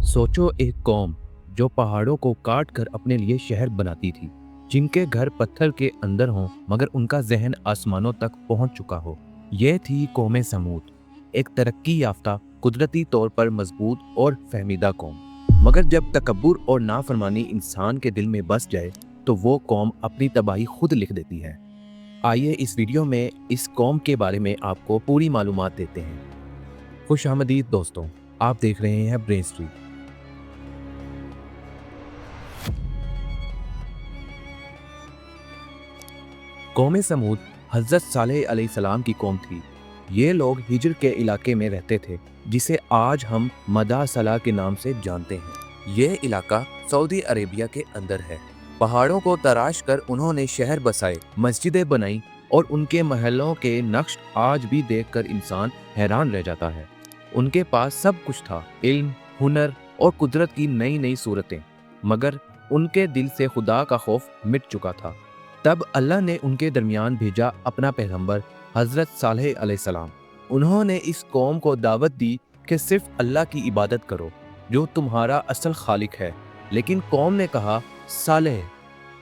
सोचो एक कौम जो पहाड़ों को काट कर अपने लिए शहर बनाती थी, जिनके घर पत्थर के अंदर हों मगर उनका जहन आसमानों तक पहुंच चुका हो। यह थी कौम समूद, एक तरक्की याफ्ता, कुदरती तौर पर मजबूत और फहमीदा कौम। मगर जब तकब्बुर और नाफरमानी इंसान के दिल में बस जाए तो वो कौम अपनी तबाही खुद लिख देती है। आइए इस वीडियो में इस कौम के बारे में आपको पूरी मालूमात देते हैं। खुश आमदीद दोस्तों, आप देख रहे हैं ब्रेन स्ट्रीट। कौम समूद हज़रत सालेह अलैहिस्सलाम की कौम थी। ये लोग हिजर के इलाके में रहते थे, जिसे आज हम मदा सला के नाम से जानते हैं। यह इलाका सऊदी अरेबिया के अंदर है। पहाड़ों को तराश कर उन्होंने शहर बसाए, मस्जिदें बनाई और उनके महलों के नक्श आज भी देखकर इंसान हैरान रह जाता है। उनके पास सब कुछ था, इल्म, हुनर और कुदरत की नई नई सूरतें, मगर उनके दिल से खुदा का खौफ मिट चुका था। तब अल्लाह ने उनके दरमियान भेजा अपना पैगंबर हज़रत सालेह अलैहिस्सलाम। उन्होंने इस कौम को दावत दी कि सिर्फ अल्लाह की इबादत करो जो तुम्हारा असल खालिक है। लेकिन कौम ने कहा, सालेह,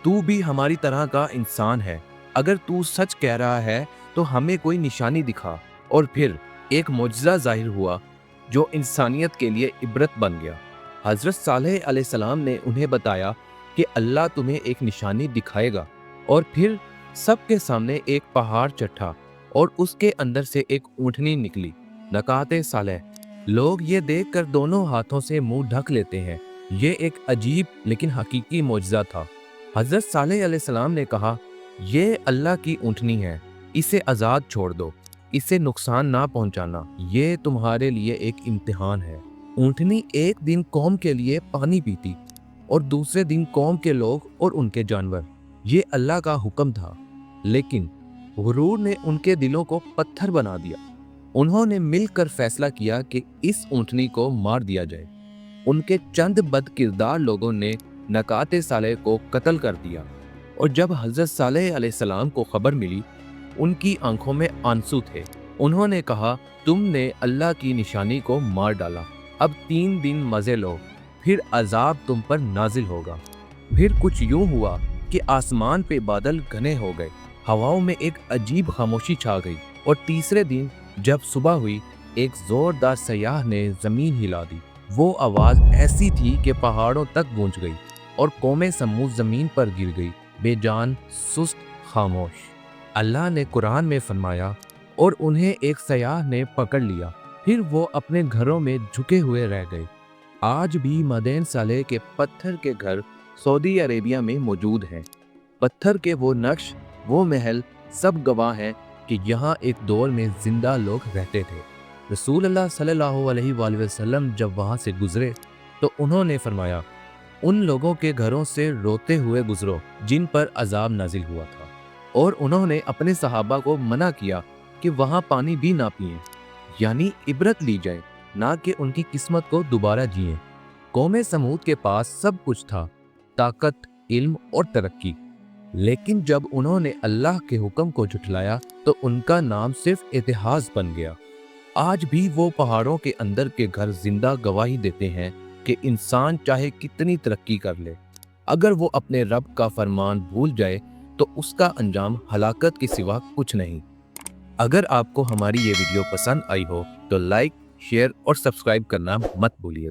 तू भी हमारी तरह का इंसान है, अगर तू सच कह रहा है तो हमें कोई निशानी दिखा। और फिर एक मोजज़ा जाहिर हुआ जो इंसानियत के लिए इबरत बन गया। हज़रत सालेह अलैहिस्सलाम ने उन्हें बताया कि अल्लाह तुम्हें एक निशानी दिखाएगा। और फिर सबके सामने एक पहाड़ चढ़ा और उसके अंदर से एक ऊँटनी निकली। नकाते सालेह, लोग ये देखकर दोनों हाथों से मुंह ढक लेते हैं। ये एक अजीब लेकिन हकीकी मोजज़ा था। हज़रत सालेह अलैहिस्सलाम ने कहा, ये अल्लाह की ऊँटनी है, इसे आज़ाद छोड़ दो, इसे नुकसान ना पहुंचाना, ये तुम्हारे लिए एक इम्तिहान है। ऊँटनी एक दिन कौम के लिए पानी पीती और दूसरे दिन कौम के लोग और उनके जानवर। ये अल्लाह का हुक्म था, लेकिन गुरूर ने उनके दिलों को पत्थर बना दिया। उन्होंने मिलकर फैसला किया कि इस ऊँटनी को मार दिया जाए। उनके चंद बदकिरदार लोगों ने नकाते सालेह को कत्ल कर दिया। और जब हज़रत सालेह अलैहिस्सलाम को खबर मिली, उनकी आंखों में आंसू थे। उन्होंने कहा, तुमने अल्लाह की निशानी को मार डाला, अब 3 दिन मज़े लो, फिर अजाब तुम पर नाजिल होगा। फिर कुछ यूं हुआ कि आसमान पे बादल घने हो गए, हवाओं में एक अजीब खामोशी छा गई। और तीसरे दिन जब सुबह हुई, एक जोरदार सयाह ने जमीन हिला दी। वो आवाज ऐसी थी कि पहाड़ों तक गूंज गई और कौमे समूद जमीन पर गिर गई, बेजान, सुस्त, खामोश। अल्लाह ने कुरान में फरमाया, और उन्हें एक सयाह ने पकड़ लिया, फिर वो अपने घरों में झुके हुए रह गए। आज भी मदैन सालेह के पत्थर के घर सऊदी अरेबिया में मौजूद हैं। पत्थर के वो नक्श, वो महल, सब गवाह हैं कि यहाँ एक दौर में जिंदा लोग रहते थे। रसूल अल्लाह सल्लल्लाहु अलैहि वसल्लम जब वहाँ से गुजरे तो उन्होंने फरमाया, उन लोगों के घरों से रोते हुए गुजरो जिन पर अजाब नाजिल हुआ था। और उन्होंने अपने सहाबा को मना किया कि वहाँ पानी भी ना पिएं, यानी इबरत ली जाए, ना कि उनकी किस्मत को दोबारा जिएं। कौमे समूद के पास सब कुछ था, ताकत, इल्म और तरक्की, लेकिन जब उन्होंने अल्लाह के हुक्म को झुठलाया तो उनका नाम सिर्फ इतिहास बन गया। आज भी वो पहाड़ों के अंदर के घर जिंदा गवाही देते हैं कि इंसान चाहे कितनी तरक्की कर ले, अगर वो अपने रब का फरमान भूल जाए तो उसका अंजाम हलाकत के सिवा कुछ नहीं। अगर आपको हमारी ये वीडियो पसंद आई हो तो लाइक, शेयर और सब्सक्राइब करना मत भूलिए।